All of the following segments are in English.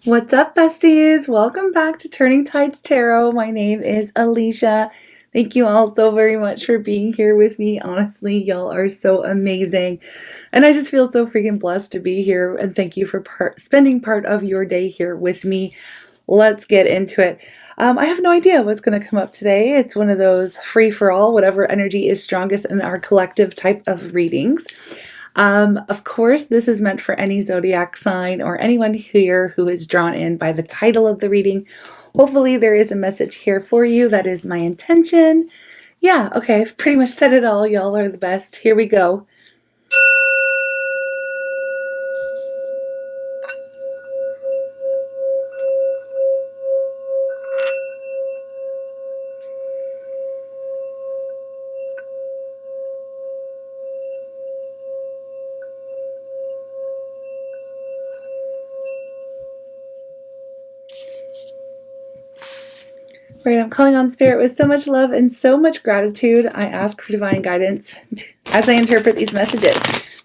What's up, besties? Welcome back to Turning Tides Tarot. My name is Alishia. Thank you all so very much for being here with me. Honestly, y'all are so amazing. And I just feel so freaking blessed to be here. And thank you for spending part of your day here with me. Let's get into it. I have no idea what's going to come up today. It's one of those free for all, whatever energy is strongest in our collective type of readings. Of course, this is meant for any zodiac sign or anyone here who is drawn in by the title of the reading. Hopefully there is a message here for you. That is my intention. Yeah, okay, I've pretty much said it all. Y'all are the best. Here we go. Right, I'm calling on Spirit with so much love and so much gratitude. I ask for divine guidance as I interpret these messages.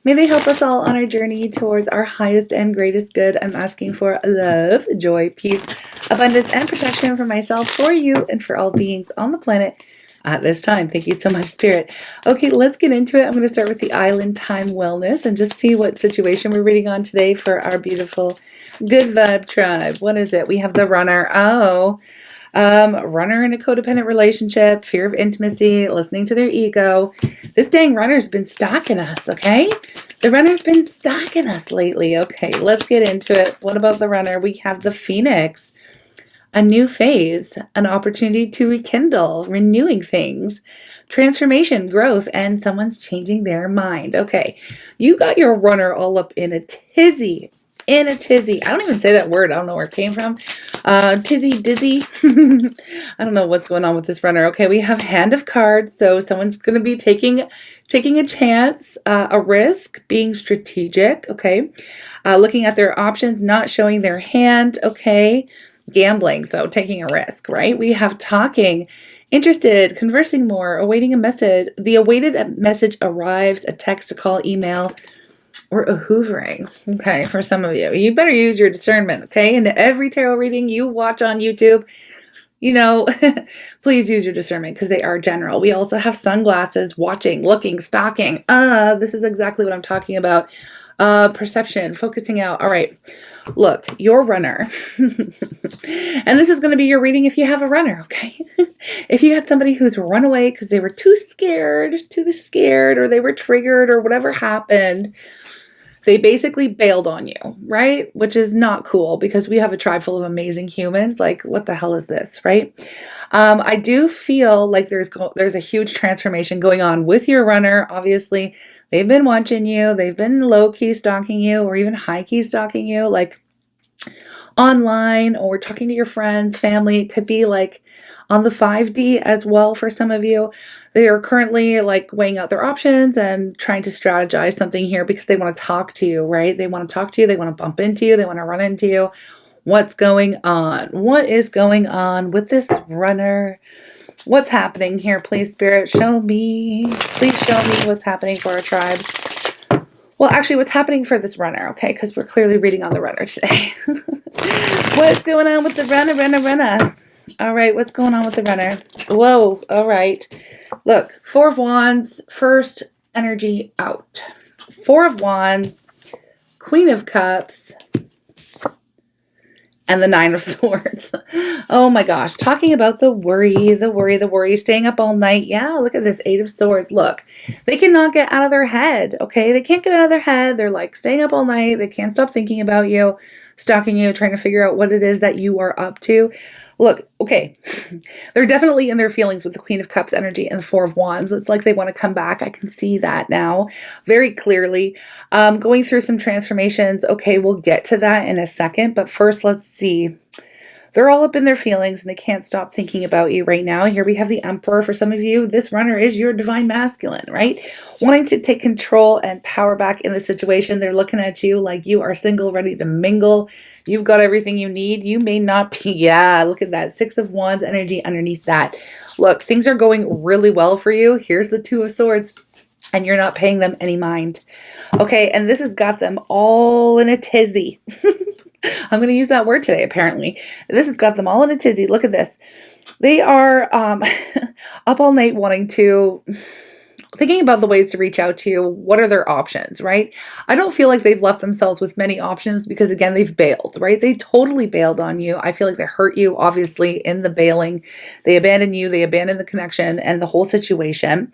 May they help us all on our journey towards our highest and greatest good. I'm asking for love, joy, peace, abundance, and protection for myself, for you, and for all beings on the planet at this time. Thank you so much, Spirit. Okay, let's get into it. I'm going to start with the Island Time Wellness and just see what situation we're reading on today for our beautiful Good Vibe tribe. What is it? We have the Runner. Runner in a codependent relationship, fear of intimacy, listening to their ego. This dang runner's been stalking us, okay? The runner's been stalking us lately. Okay, let's get into it. What about the runner? We have the Phoenix, a new phase, an opportunity to rekindle, renewing things, transformation, growth, and someone's changing their mind. Okay, you got your runner all up in a tizzy. I don't even say that word. I don't know where it came from. Tizzy, dizzy. I don't know what's going on with this runner. Okay, we have Hand of Cards. So someone's going to be taking a chance, a risk, being strategic. Okay, looking at their options, not showing their hand. Okay, gambling. So taking a risk, right? We have Talking, interested, conversing more, awaiting a message. The awaited message arrives, a text, a call, email, or a hoovering. Okay, for some of you. You better use your discernment, okay? And every tarot reading you watch on YouTube, please use your discernment because they are general. We also have sunglasses, watching, looking, stalking. This is exactly what I'm talking about. Perception, focusing out. All right, look, your runner. And this is going to be your reading if you have a runner, okay? If you had somebody who's run away because they were too scared, or they were triggered, or whatever happened, they basically bailed on you, right? Which is not cool because we have a tribe full of amazing humans. Like, what the hell is this, right? I do feel like there's a huge transformation going on with your runner. Obviously, they've been watching you. They've been low-key stalking you, or even high-key stalking you, like online, or talking to your friends, family. It could be like on the 5D as well for some of you. They are currently like weighing out their options and trying to strategize something here because they want to talk to you, right? They want to talk to you. They want to bump into you. They want to run into you. What's going on? What is going on with this runner? What's happening here? Please, Spirit, show me. Please show me what's happening for our tribe. Well, actually, what's happening for this runner, okay? Because we're clearly reading on the runner today. What's going on with the runner? All right, what's going on with the runner? Whoa, all right. Look, Four of Wands, first energy out. Four of Wands, Queen of Cups, and the Nine of Swords. Oh my gosh, talking about the worry, staying up all night. Yeah, look at this, Eight of Swords. Look, they cannot get out of their head, okay? They can't get out of their head. They're like staying up all night. They can't stop thinking about you, stalking you, trying to figure out what it is that you are up to. Look, okay, they're definitely in their feelings with the Queen of Cups energy and the Four of Wands. It's like they want to come back. I can see that now very clearly. Going through some transformations. Okay, we'll get to that in a second. But first, let's see. They're all up in their feelings and they can't stop thinking about you right now. Here we have the Emperor. For some of you, this runner is your divine masculine, right? Wanting to take control and power back in the situation. They're looking at you like you are single, ready to mingle. You've got everything you need. You may not be. Yeah, look at that. Six of Wands energy underneath that. Look, things are going really well for you. Here's the Two of Swords. And you're not paying them any mind. Okay, and this has got them all in a tizzy. I'm going to use that word today, apparently. This has got them all in a tizzy. Look at this. They are up all night thinking about the ways to reach out to you. What are their options, right? I don't feel like they've left themselves with many options because, again, they've bailed, right? They totally bailed on you. I feel like they hurt you, obviously, in the bailing. They abandoned you. They abandoned the connection and the whole situation.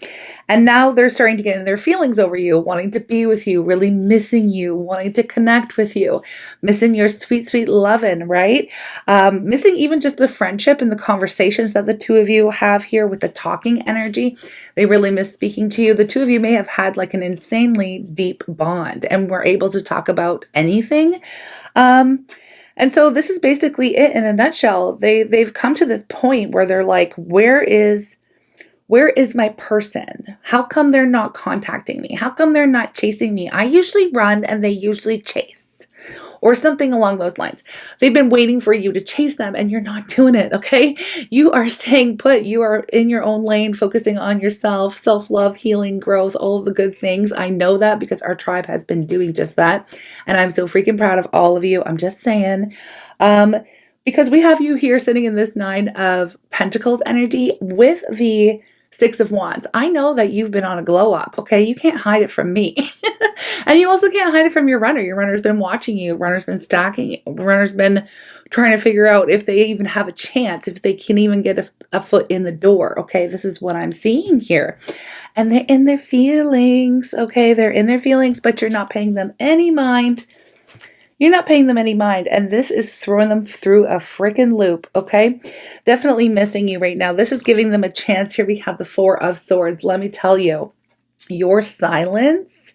And now they're starting to get in their feelings over you, wanting to be with you, really missing you, wanting to connect with you, missing your sweet, sweet loving, right? Missing even just the friendship and the conversations that the two of you have here with the talking energy. They really miss speaking to you. The two of you may have had like an insanely deep bond and were able to talk about anything. And so this is basically it in a nutshell. They've come to this point where they're like, where is my person? How come they're not contacting me? How come they're not chasing me? I usually run and they usually chase. Or something along those lines. They've been waiting for you to chase them and you're not doing it, okay? You are staying put. You are in your own lane, focusing on yourself, self-love, healing, growth, all of the good things. I know that because our tribe has been doing just that. And I'm so freaking proud of all of you. I'm just saying. Because we have you here sitting in this 9 of Pentacles energy with the 6 of Wands. I know that you've been on a glow up, okay? You can't hide it from me. And you also can't hide it from your runner. Your runner's been watching you. Runner's been stalking you. Runner's been trying to figure out if they even have a chance, if they can even get a foot in the door, okay? This is what I'm seeing here. And they're in their feelings, okay? They're in their feelings, but you're not paying them any mind. You're not paying them any mind, and this is throwing them through a freaking loop, okay? Definitely missing you right now. This is giving them a chance. Here we have the 4 of Swords. Let me tell you, your silence.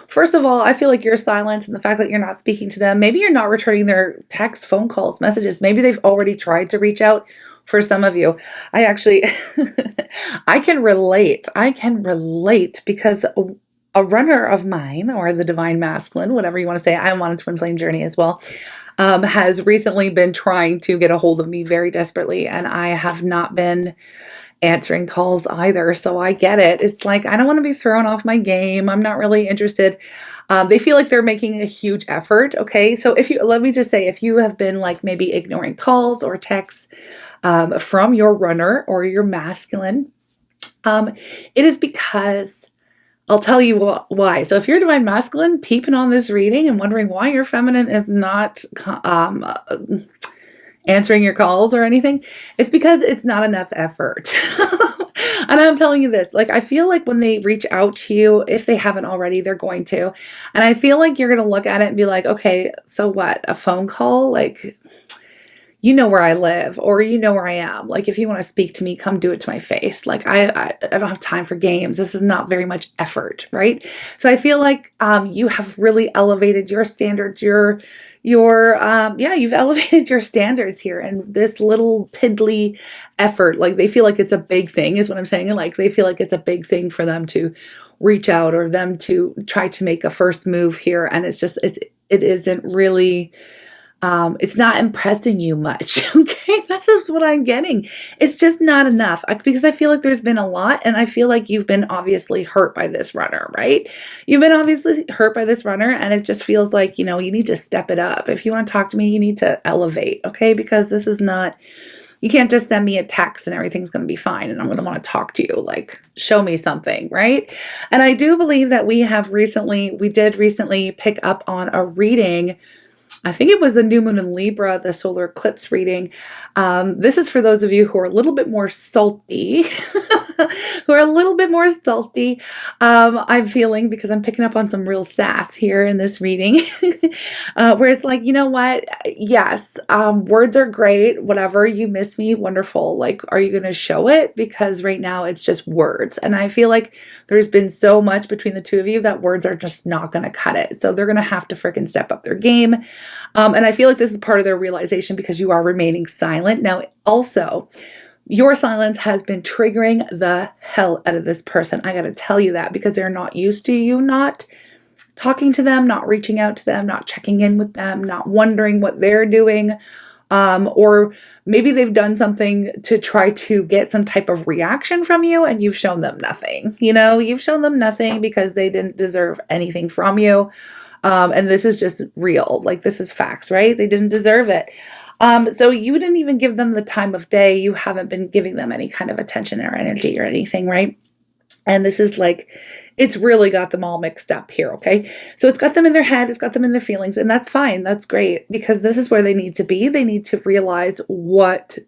First of all, I feel like your silence and the fact that you're not speaking to them, maybe you're not returning their texts, phone calls, messages. Maybe they've already tried to reach out. For some of you, I actually, I can relate. I can relate because a runner of mine, or the divine masculine, whatever you want to say, I'm on a twin flame journey as well, has recently been trying to get a hold of me very desperately, and I have not been answering calls either. So I get it. It's like, I don't want to be thrown off my game. I'm not really interested. They feel like they're making a huge effort. Okay. So let me just say, if you have been like maybe ignoring calls or texts from your runner or your masculine, it is because I'll tell you why. So if you're divine masculine, peeping on this reading and wondering why your feminine is not answering your calls or anything, it's because it's not enough effort. And I'm telling you this, like, I feel like when they reach out to you, if they haven't already, they're going to. And I feel like you're going to look at it and be like, okay, so what? A phone call? Like, you know where I live, or you know where I am. Like, if you want to speak to me, come do it to my face. Like, I don't have time for games. This is not very much effort, right? So I feel like you have really elevated your standards. You've elevated your standards here, and this little piddly effort, like, they feel like it's a big thing, is what I'm saying. Like, they feel like it's a big thing for them to reach out or them to try to make a first move here, and it's just it isn't really. It's not impressing you much. Okay. That's just what I'm getting. It's just not enough because I feel like there's been a lot, and I feel like you've been obviously hurt by this runner, right? You've been obviously hurt by this runner, and it just feels like, you need to step it up. If you want to talk to me, you need to elevate. Okay. Because this is not, you can't just send me a text and everything's going to be fine and I'm going to want to talk to you. Like, show me something, right? And I do believe that we did recently pick up on a reading. I think it was the new moon in Libra, the solar eclipse reading. This is for those of you who are a little bit more salty, I'm feeling, because I'm picking up on some real sass here in this reading, where it's like, you know what? Yes, words are great. Whatever, you miss me, wonderful. Like, are you going to show it? Because right now it's just words. And I feel like there's been so much between the two of you that words are just not going to cut it. So they're going to have to freaking step up their game. And I feel like this is part of their realization because you are remaining silent. Now, also, your silence has been triggering the hell out of this person. I got to tell you that, because they're not used to you not talking to them, not reaching out to them, not checking in with them, not wondering what they're doing. Or maybe they've done something to try to get some type of reaction from you, and you've shown them nothing. You've shown them nothing because they didn't deserve anything from you. And this is just real. Like, this is facts, right? They didn't deserve it. So you didn't even give them the time of day. You haven't been giving them any kind of attention or energy or anything, right? And this is like, it's really got them all mixed up here, okay? So it's got them in their head, it's got them in their feelings, and that's fine. That's great, because this is where they need to be. They need to realize what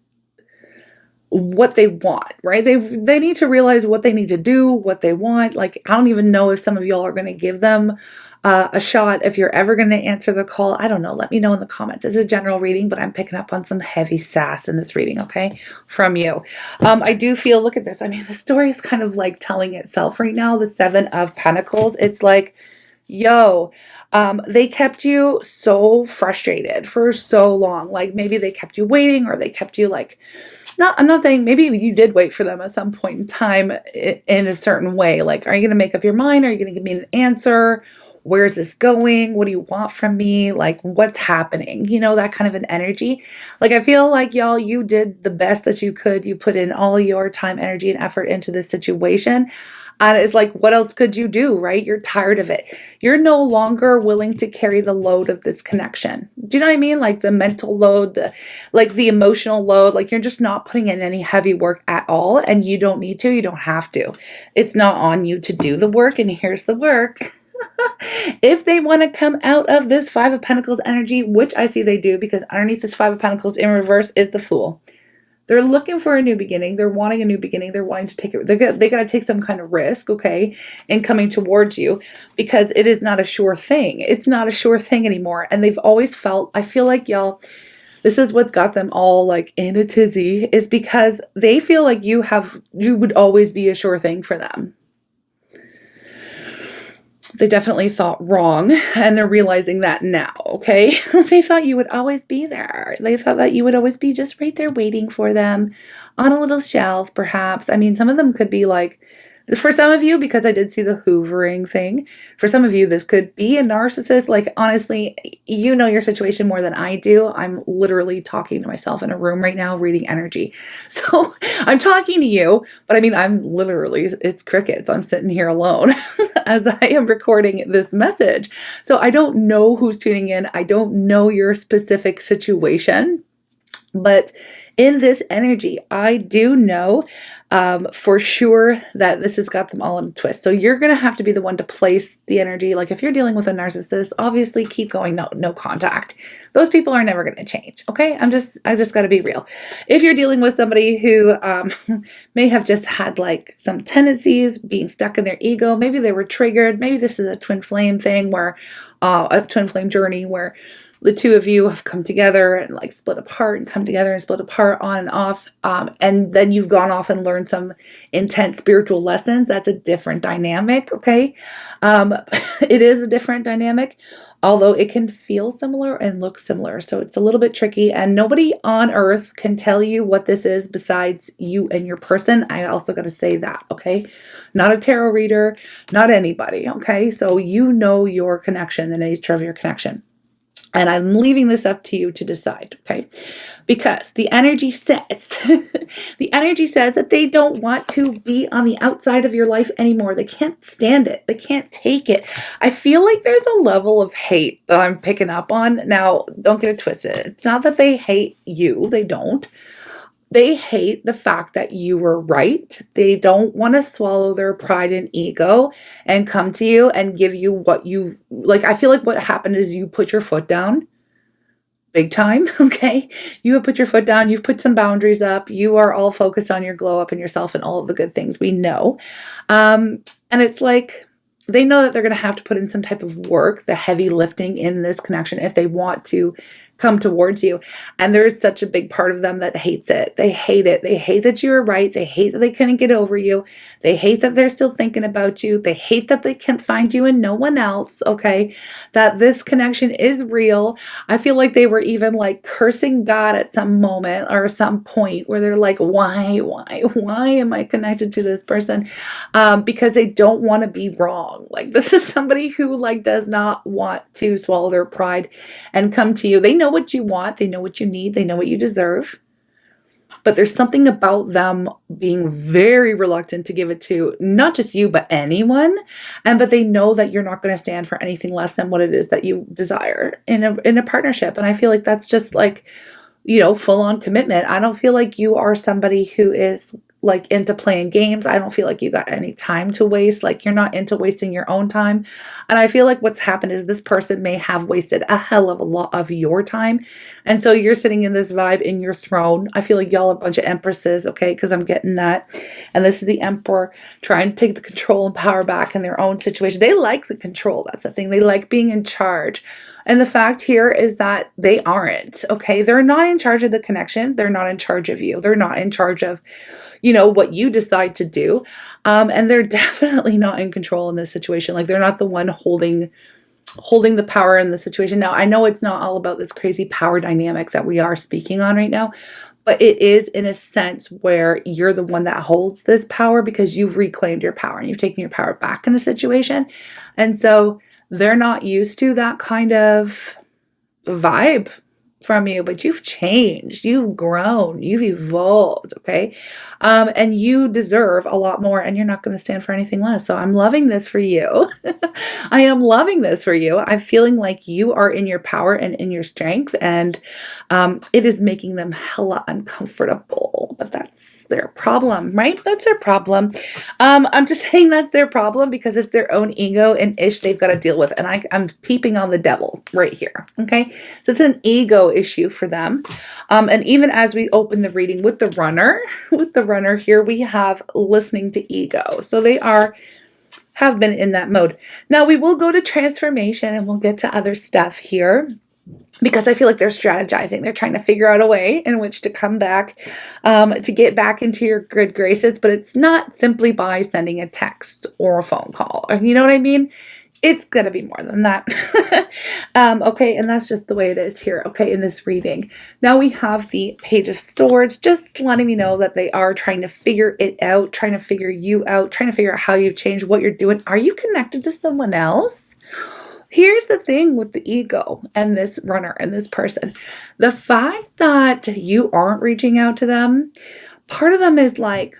they want, right? They need to realize what they need to do, what they want. Like, I don't even know if some of y'all are going to give them a shot, if you're ever going to answer the call. I don't know. Let me know in the comments. It's a general reading, but I'm picking up on some heavy sass in this reading, okay, from you. I do feel, look at this. I mean, the story is kind of like telling itself right now. The Seven of Pentacles. It's like, yo, they kept you so frustrated for so long. Like, maybe they kept you waiting, or they kept you like, I'm not saying, maybe you did wait for them at some point in time in a certain way. Like, are you going to make up your mind? Are you going to give me an answer? Where's this going? What do you want from me? Like, what's happening? You know, that kind of an energy. Like, I feel like, y'all, you did the best that you could. You put in all your time, energy, and effort into this situation. And it's like, what else could you do, right? You're tired of it. You're no longer willing to carry the load of this connection. Do you know what I mean? Like, the mental load, the emotional load. Like, you're just not putting in any heavy work at all. And you don't need to. You don't have to. It's not on you to do the work. And here's the work. If they want to come out of this Five of Pentacles energy, which I see they do, because underneath this Five of Pentacles in reverse is the Fool. They're looking for a new beginning. They're wanting a new beginning. They're wanting to take it. They got to take some kind of risk, okay, in coming towards you, because it is not a sure thing. It's not a sure thing anymore. And they've always felt, I feel like, y'all, this is what's got them all like in a tizzy, is because they feel like you would always be a sure thing for them. They definitely thought wrong, and they're realizing that now, okay? They thought you would always be there. They thought that you would always be just right there waiting for them on a little shelf, perhaps. I mean, some of them could be like, for some of you, because I did see the hoovering thing, for some of you, this could be a narcissist. Like, honestly, you know your situation more than I do. I'm literally talking to myself in a room right now, reading energy. So I'm talking to you, but I mean, it's crickets. I'm sitting here alone as I am recording this message. So I don't know who's tuning in. I don't know your specific situation. But in this energy, I do know for sure that this has got them all in a twist. So you're going to have to be the one to place the energy. Like, if you're dealing with a narcissist, obviously keep going, no contact. Those people are never going to change. Okay. I just got to be real. If you're dealing with somebody who may have just had like some tendencies, being stuck in their ego, maybe they were triggered. Maybe this is a twin flame thing where a twin flame journey where the two of you have come together and like split apart and come together and split apart on and off. And then you've gone off and learned some intense spiritual lessons. That's a different dynamic. Okay. It is a different dynamic, although it can feel similar and look similar. So it's a little bit tricky, and nobody on earth can tell you what this is besides you and your person. I also got to say that. Okay. Not a tarot reader, not anybody. Okay. So you know your connection, the nature of your connection. And I'm leaving this up to you to decide, okay? Because the energy says, that they don't want to be on the outside of your life anymore. They can't stand it. They can't take it. I feel like there's a level of hate that I'm picking up on. Now, don't get it twisted. It's not that they hate you. They don't. They hate the fact that you were right. They don't want to swallow their pride and ego and come to you and give you what you like. I feel like what happened is you put your foot down big time. Okay. You have put your foot down. You've put some boundaries up. You are all focused on your glow up and yourself and all of the good things we know. And it's like, they know that they're going to have to put in some type of work, the heavy lifting in this connection, if they want to come towards you. And there's such a big part of them that hates it. They hate it. They hate that you were right. They hate that they couldn't get over you. They hate that they're still thinking about you. They hate that they can't find you and no one else. Okay. That this connection is real. I feel like they were even like cursing God at some moment or some point where they're like, why am I connected to this person? Because they don't want to be wrong. Like, this is somebody who like does not want to swallow their pride and come to you. They know what you want. They know what you need. They know what you deserve. but there's something about them being very reluctant to give it to not just you, but anyone. But they know that you're not going to stand for anything less than what it is that you desire in a partnership. And I feel like that's just like, full on commitment. I don't feel like you are somebody who is like into playing games. I don't feel like you got any time to waste. Like you're not into wasting your own time. And I feel like what's happened is this person may have wasted a hell of a lot of your time. And so you're sitting in this vibe in your throne. I feel like y'all are a bunch of empresses, okay? Because I'm getting that. And this is the emperor trying to take the control and power back in their own situation. They like the control. That's the thing. They like being in charge. And the fact here is that they aren't, okay? They're not in charge of the connection. They're not in charge of you. They're not in charge of, what you decide to do. And they're definitely not in control in this situation. Like they're not the one holding the power in the situation. Now, I know it's not all about this crazy power dynamic that we are speaking on right now, but it is in a sense where you're the one that holds this power because you've reclaimed your power and you've taken your power back in the situation. And so they're not used to that kind of vibe from you, but you've changed, you've grown, you've evolved, okay? And you deserve a lot more, and you're not going to stand for anything less. So I'm loving this for you. I am loving this for you. I'm feeling like you are in your power and in your strength, and it is making them hella uncomfortable, but that's their problem, right? That's their problem. I'm just saying that's their problem because it's their own ego and ish they've got to deal with. And I'm peeping on the devil right here, okay? So it's an ego issue for them. And even as we open the reading with the runner here, we have listening to ego. So they have been in that mode. Now we will go to transformation and we'll get to other stuff here, because I feel like they're strategizing. They're trying to figure out a way in which to come back, to get back into your good graces. But it's not simply by sending a text or a phone call. Or, you know what I mean? It's going to be more than that. Okay, and that's just the way it is here, okay, in this reading. Now we have the Page of Swords, just letting me know that they are trying to figure it out, trying to figure you out, trying to figure out how you've changed, what you're doing. Are you connected to someone else? Here's the thing with the ego and this runner and this person. The fact that you aren't reaching out to them, part of them is like,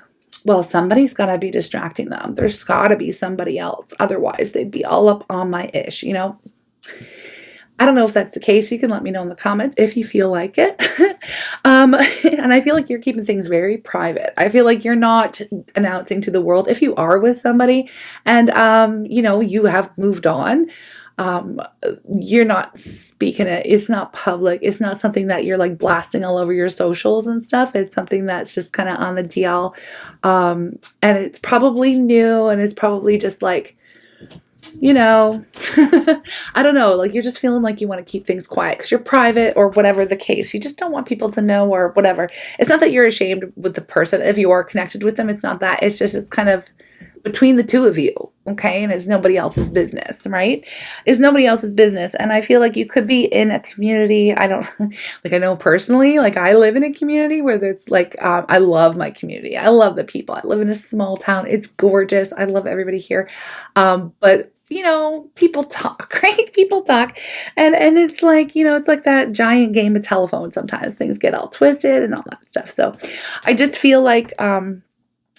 well, somebody's got to be distracting them. There's got to be somebody else. Otherwise, they'd be all up on my ish, I don't know if that's the case. You can let me know in the comments if you feel like it. And I feel like you're keeping things very private. I feel like you're not announcing to the world if you are with somebody and, you have moved on. You're not speaking it. It's not public. It's not something that you're like blasting all over your socials and stuff. It's something that's just kind of on the DL. And it's probably new and it's probably just like, I don't know, like you're just feeling like you want to keep things quiet because you're private or whatever the case. You just don't want people to know or whatever. It's not that you're ashamed with the person. If you are connected with them, it's not that. It's just, it's kind of between the two of you, okay? And it's nobody else's business, right? It's nobody else's business. And I feel like you could be in a community. I don't, like I know personally, like I live in a community where there's like, I love my community. I love the people. I live in a small town. It's gorgeous. I love everybody here. But people talk, right? People talk. And it's like, it's like that giant game of telephone. Sometimes things get all twisted and all that stuff. So I just feel like,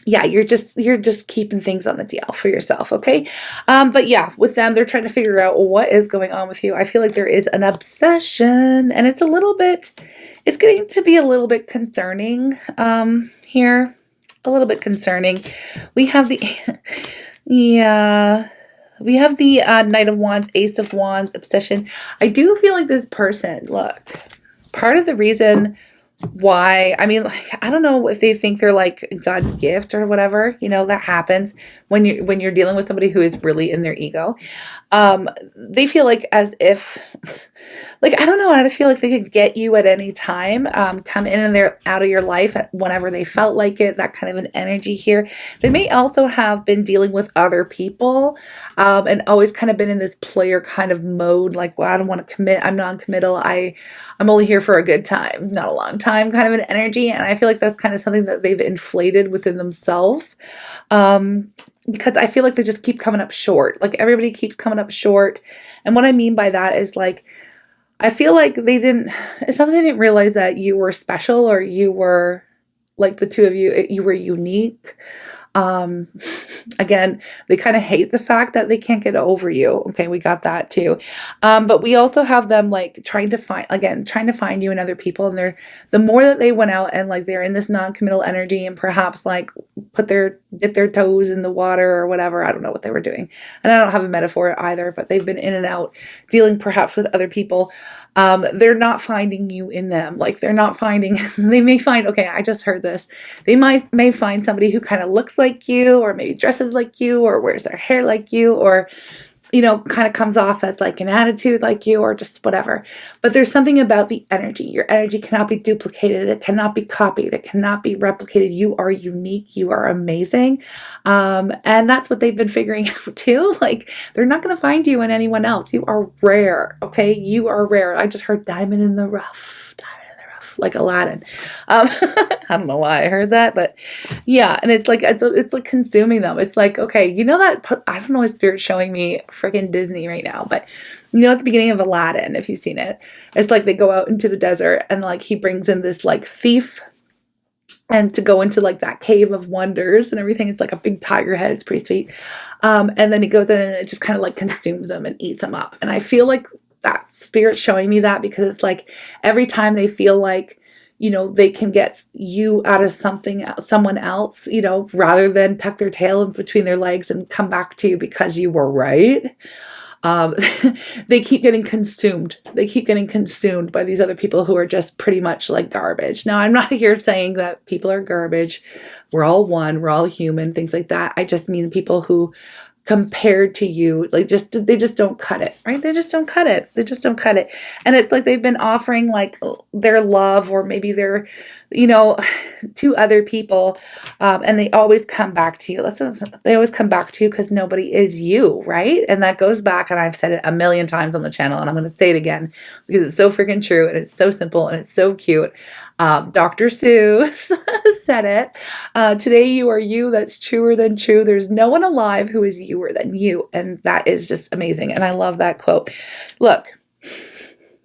you're just keeping things on the DL for yourself, okay? But yeah, with them, they're trying to figure out what is going on with you. I feel like there is an obsession, and it's getting to be a little bit concerning here. A little bit concerning. We have the, we have the Knight of Wands, Ace of Wands, obsession. I do feel like this person, look, part of the reason why, I mean, like, I don't know if they think they're like God's gift or whatever, that happens when you're dealing with somebody who is really in their ego. They feel like as if, like, I don't know, I feel like they could get you at any time, come in and they're out of your life whenever they felt like it, that kind of an energy here. They may also have been dealing with other people, and always kind of been in this player kind of mode, like, well, I don't want to commit, I'm non-committal, I'm only here for a good time, not a long time kind of an energy. And I feel like that's kind of something that they've inflated within themselves. Because I feel like they just keep coming up short. Like everybody keeps coming up short. And what I mean by that is like, I feel like it's not that they didn't realize that you were special or you were like the two of you, you were unique. Um, again, they kind of hate the fact that they can't get over you. Okay, we got that too. But we also have them like trying to find you in other people. And the more that they went out and like they're in this non-committal energy and perhaps like dip their toes in the water or whatever. I don't know what they were doing. And I don't have a metaphor either, but they've been in and out dealing perhaps with other people. They're not finding you in them. Like they're not finding, they may find, okay, I just heard this. They may find somebody who kind of looks like you, or maybe dresses like you, or wears their hair like you, or, you know, kind of comes off as like an attitude like you, or just whatever. But there's something about the energy. Your energy cannot be duplicated. It cannot be copied. It cannot be replicated. You are unique. You are amazing. And that's what they've been figuring out too. Like they're not going to find you in anyone else. You are rare. Okay. You are rare. I just heard diamond in the rough. Like Aladdin. I don't know why I heard that, but yeah. And it's like like consuming them. It's like, okay, you know that, I don't know what spirit's showing me freaking Disney right now, but you know at the beginning of Aladdin, if you've seen it, it's like they go out into the desert and like he brings in this like thief and to go into like that cave of wonders and everything. It's like a big tiger head. It's pretty sweet. And then he goes in and it just kind of like consumes them and eats them up. And I feel like that spirit showing me that, because it's like every time they feel like, you know, they can get you out of someone else, you know, rather than tuck their tail in between their legs and come back to you because you were right. They keep getting consumed. They keep getting consumed by these other people who are just pretty much like garbage. Now, I'm not here saying that people are garbage. We're all one. We're all human, things like that. I just mean people who, compared to you, like they just don't cut it, right? They just don't cut it. They just don't cut it. And it's like they've been offering like their love, or maybe their, you know, to other people, and they always come back to you. They always come back to you because nobody is you, right? And that goes back, and I've said it a million times on the channel, and I'm going to say it again because it's so freaking true, and it's so simple, and it's so cute. Dr. Seuss said it. Today you are you. That's truer than true. There's no one alive who is youer than you. And that is just amazing. And I love that quote. Look,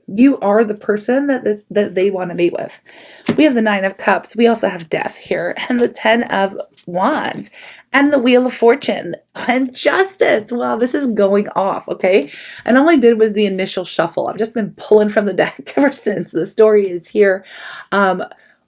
you are the person that they want to meet with. We have the 9 of Cups. We also have Death here, and the 10 of Wands, and the Wheel of Fortune, and Justice. Wow, this is going off, okay? And all I did was the initial shuffle. I've just been pulling from the deck ever since. The story is here.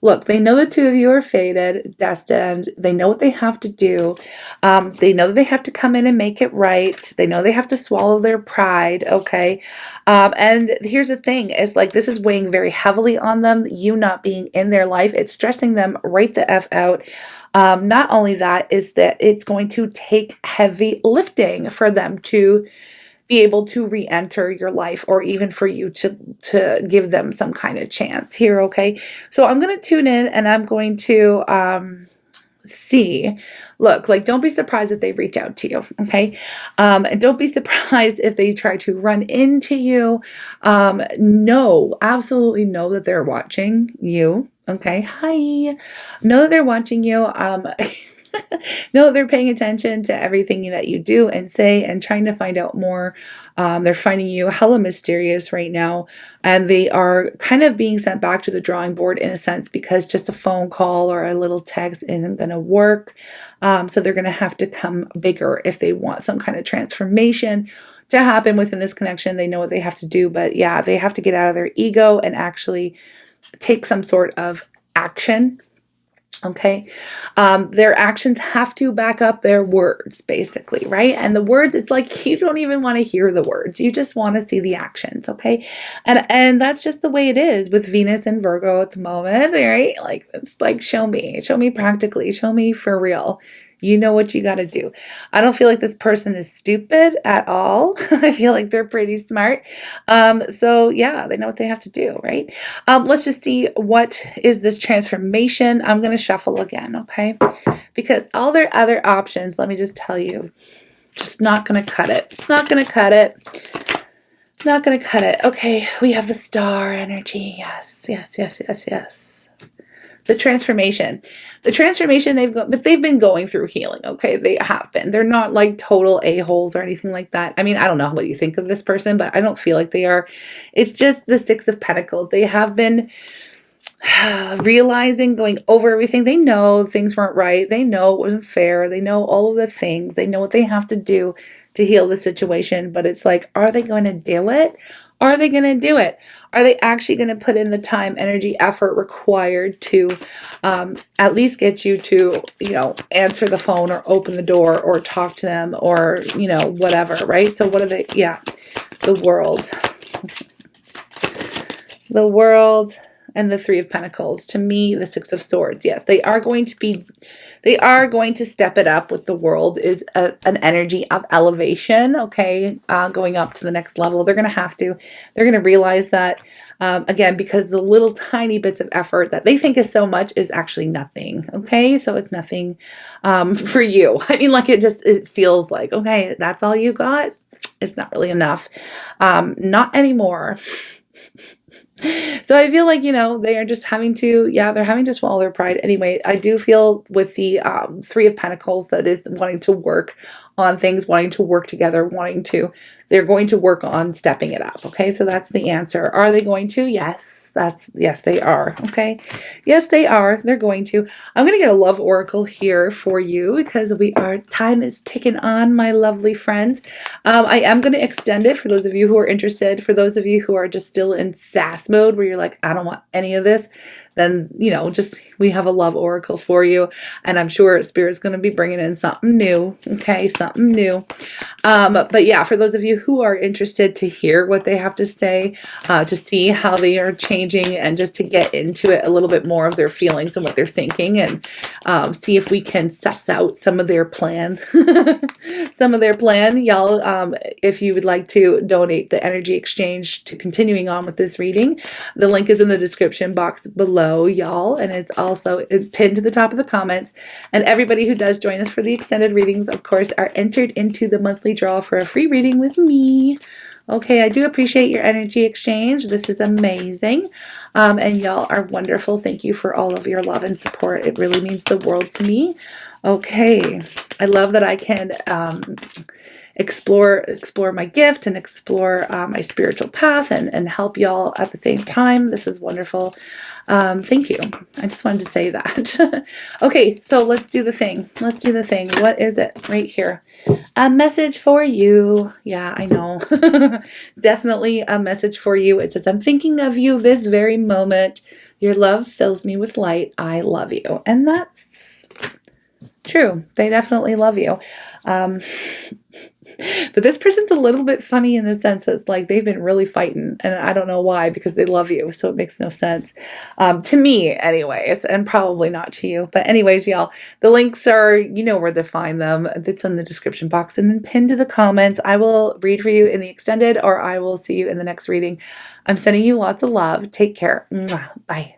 Look, they know the two of you are fated, destined. They know what they have to do. They know that they have to come in and make it right. They know they have to swallow their pride, okay? And here's the thing. It's like this is weighing very heavily on them, you not being in their life. It's stressing them right the F out. Not only that, is that it's going to take heavy lifting for them to be able to re-enter your life, or even for you to give them some kind of chance here, okay? So I'm going to tune in, and I'm going to see. Look, like, don't be surprised if they reach out to you, okay? And don't be surprised if they try to run into you. No, absolutely know that they're watching you, okay? Hi. Know that they're watching you. Know that they're paying attention to everything that you do and say and trying to find out more. They're finding you hella mysterious right now, and they are kind of being sent back to the drawing board in a sense, because just a phone call or a little text isn't going to work. So they're going to have to come bigger if they want some kind of transformation to happen within this connection. They know what they have to do, but yeah, they have to get out of their ego and actually take some sort of action. Okay. Their actions have to back up their words, basically, right? And the words, it's like you don't even want to hear the words. You just want to see the actions, okay? And that's just the way it is with Venus and Virgo at the moment, right? Like, it's like, show me practically, show me for real. You know what you got to do. I don't feel like this person is stupid at all. I feel like they're pretty smart. So yeah, they know what they have to do, right? Let's just see, what is this transformation? I'm going to shuffle again, okay? Because all their other options, let me just tell you, just not going to cut it. Not going to cut it. Not going to cut it. Okay, we have the star energy. Yes, yes, yes, yes, yes. The transformation they've been going through healing. Okay. They have been, they're not like total a-holes or anything like that. I mean, I don't know what you think of this person, but I don't feel like they are. It's just the 6 of Pentacles. They have been realizing, going over everything. They know things weren't right. They know it wasn't fair. They know all of the things. They know what they have to do to heal the situation. But it's like, are they going to do it? Are they going to do it? Are they actually going to put in the time, energy, effort required to at least get you to, answer the phone or open the door or talk to them or, whatever, right? So what are they? Yeah, the world. The world and the Three of Pentacles. To me, the Six of Swords. Yes, they are going to step it up with the world is an energy of elevation, okay? Going up to the next level. They're going to have to. They're going to realize that, again, because the little tiny bits of effort that they think is so much is actually nothing, okay? So it's nothing for you. I mean, like it feels like, okay, that's all you got? It's not really enough. Not anymore. So I feel like, they are just having to, they're having to swallow their pride. Anyway, I do feel with the Three of Pentacles that is wanting to work on things, wanting to work together, they're going to work on stepping it up. Okay, so that's the answer. Are they going to? Yes. Yes, they are. Okay. Yes, they are. They're going to. I'm going to get a love oracle here for you because time is ticking on, my lovely friends. I am going to extend it for those of you who are interested. For those of you who are just still in sass mode where you're like, I don't want any of this, then, we have a love oracle for you. And I'm sure Spirit's going to be bringing in something new. Okay. Something new. But yeah, for those of you who are interested to hear what they have to say, to see how they are changing and just to get into it a little bit more of their feelings and what they're thinking and see if we can suss out some of their plan. Y'all, if you would like to donate the energy exchange to continuing on with this reading, the link is in the description box below, y'all, and it's pinned to the top of the comments. And everybody who does join us for the extended readings, of course, are entered into the monthly draw for a free reading with me. Okay, I do appreciate your energy exchange. This is amazing. And y'all are wonderful. Thank you for all of your love and support. It really means the world to me. Okay, I love that I can explore my gift and explore my spiritual path and help y'all at the same time. This is wonderful. Thank you. I just wanted to say that. Okay, so let's do the thing. What is it right here? A message for you. Yeah, I know. Definitely a message for you. It says, I'm thinking of you this very moment. Your love fills me with light. I love you. And that's true. They definitely love you. But this person's a little bit funny in the sense that it's like they've been really fighting, and I don't know why, because they love you, so it makes no sense to me anyways, and probably not to you. But anyways, y'all, the links are, where to find them. It's in the description box and then pinned to the comments. I will read for you in the extended, or I will see you in the next reading. I'm sending you lots of love. Take care. Bye.